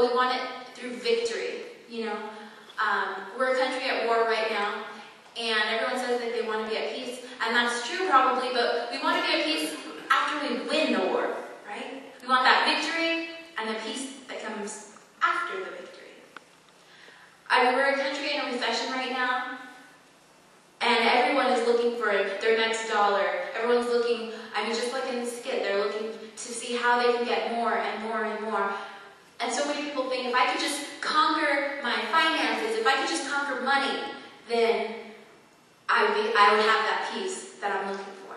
we want it through victory, you know. We're a country at war right now, and everyone says that they want to be at peace, and that's true probably, but we want to be at peace after we win the war, right? We want that victory and the peace that comes after the victory. We're a country in a recession right now, and everyone is looking for their next dollar. Everyone's looking, just like in the skit, they're looking to see how they can get more and more and more. And so many people think, if I could just conquer my finances, if I could just conquer money, then I would have that peace that I'm looking for.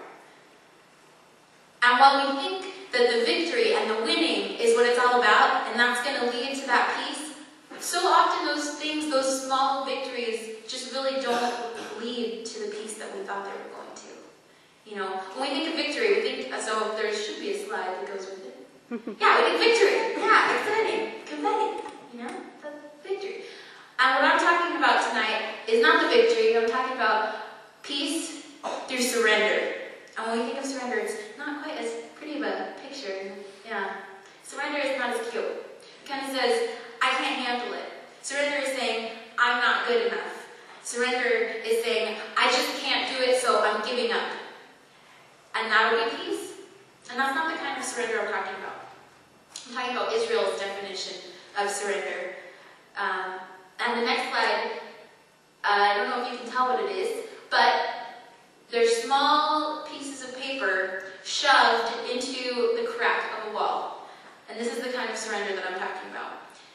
And while we think that the victory and the winning is what it's all about, and that's going to lead to that peace, so often those things, those small victories, just really don't lead to the peace that we thought they were going to. You know, when we think of victory, we think, so there should be a slide that goes with it. Yeah, we think victory. Yeah, exciting. Confetti. You know, the victory. And what I'm talking about tonight is not the victory. I'm talking about peace through surrender. And when we think of surrender, it's not quite as pretty of a picture. Yeah. Surrender is not as cute. It kind of says, I can't handle it. Surrender is saying, I'm not good enough. Surrender is saying, I just can't do it, so I'm giving up. And that would be peace. And that's not the kind of surrender I'm talking about. I'm talking about Israel's definition of surrender. And the next slide, I don't know if you can tell what it is, but there's small pieces of paper shoved into the crack of a wall. And this is the kind of surrender that I'm talking about.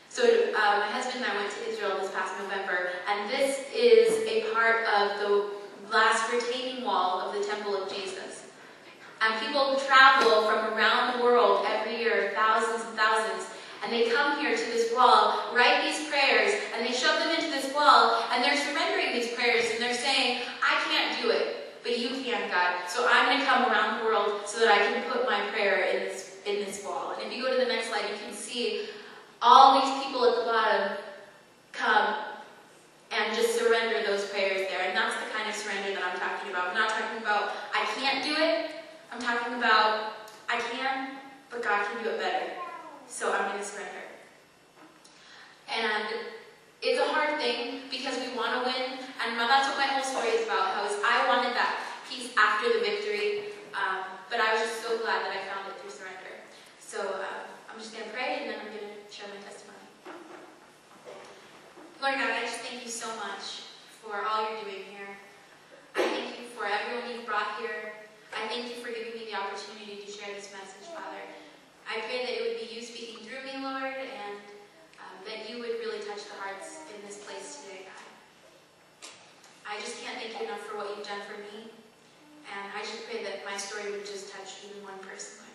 So my husband and I went to Israel this past November, and this is a part of the last retaining wall of the Temple of Jesus. And people travel from around the world every year, thousands and thousands, and they come here to this wall, write these prayers, and they shove them into this wall, and they're surrendering these prayers, and they're saying, I can't do it, but you can, God. So I'm going to come around the world so that I can put my prayer in this wall. And if you go to the next slide, you can see all these people at the bottom come and just surrender those prayers there. And that's the kind of surrender that I'm talking about. I'm not talking about, I can't do it. I'm talking about, I can, but God can do it better. So I'm going to surrender. And it's a hard thing because we want to win. And that's what my whole story is about. How I wanted that peace after the victory. But I was just so glad that I found it through surrender. So I'm just going to pray, and then I'm going to share my testimony. Lord God, I just thank you so much for all you're doing here. I thank you for everyone you've brought here. I thank you for giving me the opportunity to share this message, Father. I pray that it would be you speaking through me, Lord, and that you would really touch the hearts in this place today, God. I just can't thank you enough for what you've done for me, and I just pray that my story would just touch even one person, Lord.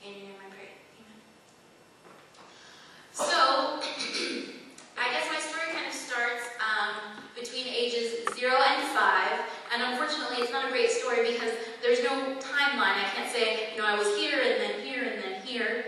In your name I pray. Amen. So, I guess my story kind of starts between ages 0 and 5, and unfortunately it's not a great story because there's no timeline. I can't say, you know, I was here and then here and then here.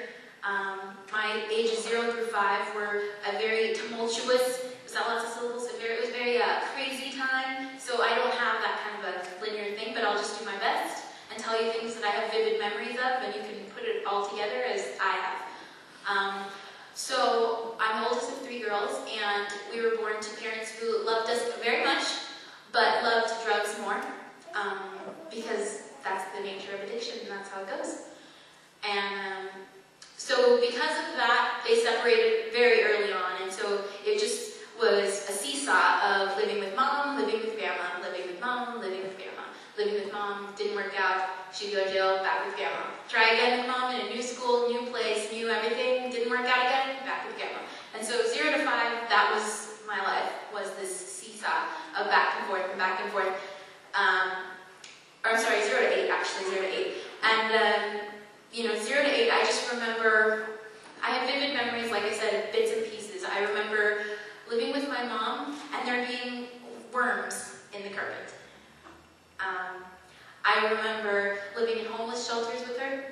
My ages 0 through 5 were a very tumultuous, is that lots of syllables? It was very crazy time, so I don't have that kind of a linear thing, but I'll just do my best and tell you things that I have vivid memories of, and you can put it all together as I have. So I'm the oldest of 3 girls, and we were born to parents who loved us very much, but loved drugs more, because that's the nature of addiction, and that's how it goes. And so because of that, they separated very early on, and so it just was a seesaw of living with mom, living with grandma, living with mom, living with grandma. Living with mom, didn't work out, she'd go to jail, back with grandma. Try again with mom in a new school, new place, new everything, didn't work out again, back with grandma. And so 0 to 5, that was my life, was this seesaw of back and forth and back and forth. Or I'm sorry, 0 to 8 actually, 0 to 8. And, 0 to 8, I just remember, I have vivid memories, like I said, bits and pieces. I remember living with my mom and there being worms in the carpet. I remember living in homeless shelters with her.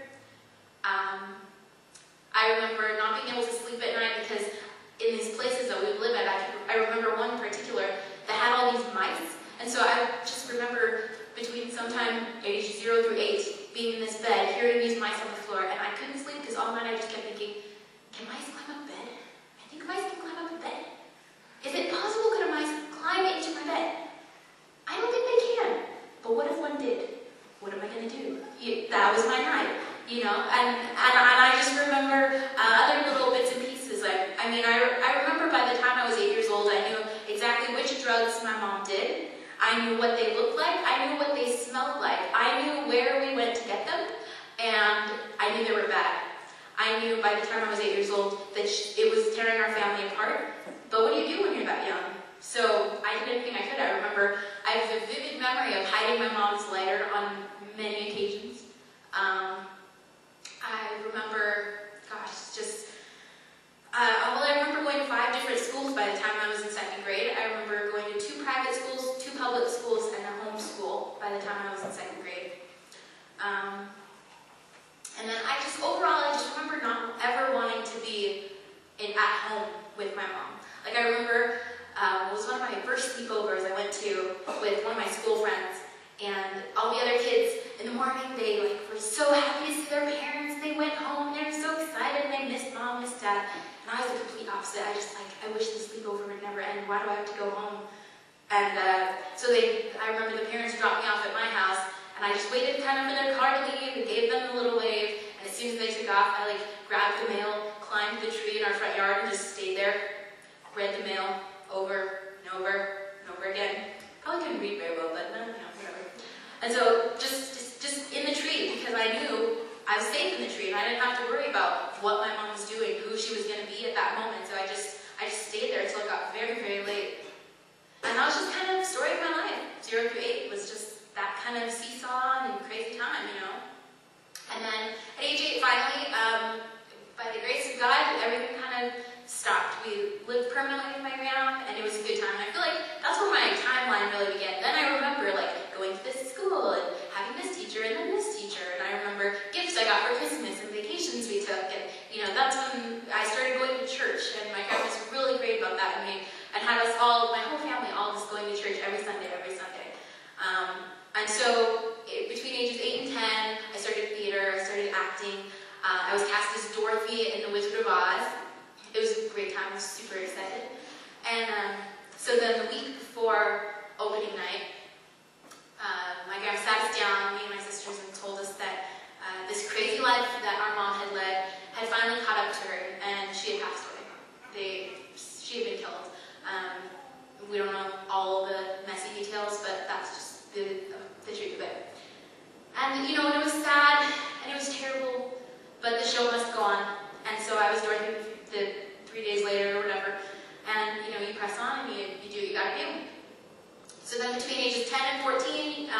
I remember not being able to sleep at night because in these places that we would live at, I remember one in particular that had all these mice. And so I just remember between sometime age 0 through 8 being in this bed, hearing these mice on the floor, and I couldn't sleep because all night I just kept thinking, can mice climb up bed? you know, and I just remember other little bits and pieces. I remember by the time I was 8 years old, I knew exactly which drugs my mom did. I knew what they looked like. I knew what they smelled like. I knew where we went to get them, and I knew they were bad. I knew by the time I was 8 years old that it was tearing our family apart. But what do you do when you're that young? So I did everything I could. I remember, I have a vivid memory of hiding my mom's lighter on many occasions. I remember, I remember going to 5 different schools by the time I was in 2nd grade. I remember going to 2 private schools, 2 public schools, and a home school by the time I was in 2nd grade. And then overall, I just remember not ever wanting to be at home with my mom. Like, I remember, it was one of my first sleepovers I went to with one of my school friends, and all the other kids, in the morning, they were so happy to see their parents. They went home, they were so excited, and they missed mom, missed dad. And I was the complete opposite. I wish the sleepover would never end. Why do I have to go home? And I remember the parents dropped me off at my house, and I just waited kind of for their car to leave and gave them a little wave. And as soon as they took off, I grabbed the mail, climbed the tree in our front yard, and just stayed there. Read the mail over and over and over again. Probably couldn't read very well, but whatever. And so just in the tree, because I knew I was safe in the tree, and I didn't have to worry about what my mom was doing, who she was going to be at that moment. So I just stayed there until it got very, very late. And that was just kind of the story of my life. 0 through 8 was just that kind of seesaw and crazy time, you know. And then at age 8, finally, by the grace of God, everything kind of stopped. We lived permanently with my grandma, and it was a good time. And I feel like that's where my timeline really began. Then I remember going to this school and having this teacher and then this teacher. And I remember gifts I got for Christmas and vacations we took. And that's when I started going to church. And my grandma was really great about that. And had us all, my whole family, all just going to church every Sunday. And so between ages 8 and 10, I started theater. I started acting. I was cast as Dorothy in The Wizard of Oz. It was a great time. I was super excited. And so then the week before opening night, my grandma sat us down, me and my sisters, and told us that this crazy life that our mom had led had finally caught up to her, and she had passed away. She had been killed. We don't know all the messy details, but that's just the truth of it. And and it was sad, and it was terrible, but the show must go on. And so I was Dorothy the 3 days later or whatever, and you press on and you do what you gotta do. So then between ages 10 and 14,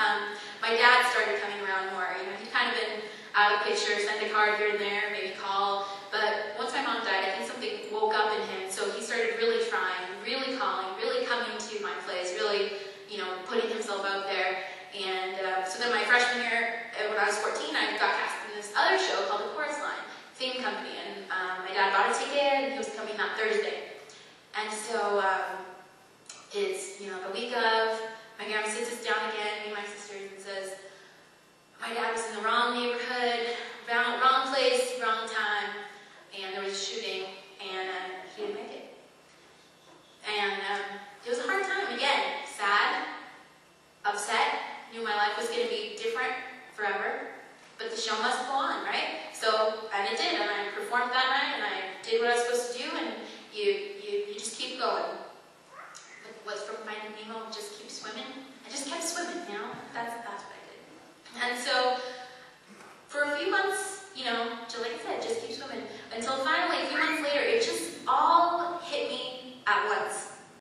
my dad started coming around more. He'd kind of been out of the picture, send a card here and there, maybe call. But once my mom died, I think something woke up in him. So he started really trying, really calling, really coming to my place, really, putting himself out there. And so then my freshman year, when I was 14, I got cast in this other show called The Chorus Line, same company. And my dad bought a ticket, and he was coming that Thursday. And so it's, the week of, my grandma sits us down again, me and my sisters, and says, my dad was in the wrong neighborhood, wrong place, wrong time, and there was a shooting, and he didn't make it. And it was a hard time, again, sad, upset, knew my life was going to be different forever, but the show must go on, right? So, and it did, and I performed that night, and I did what I was supposed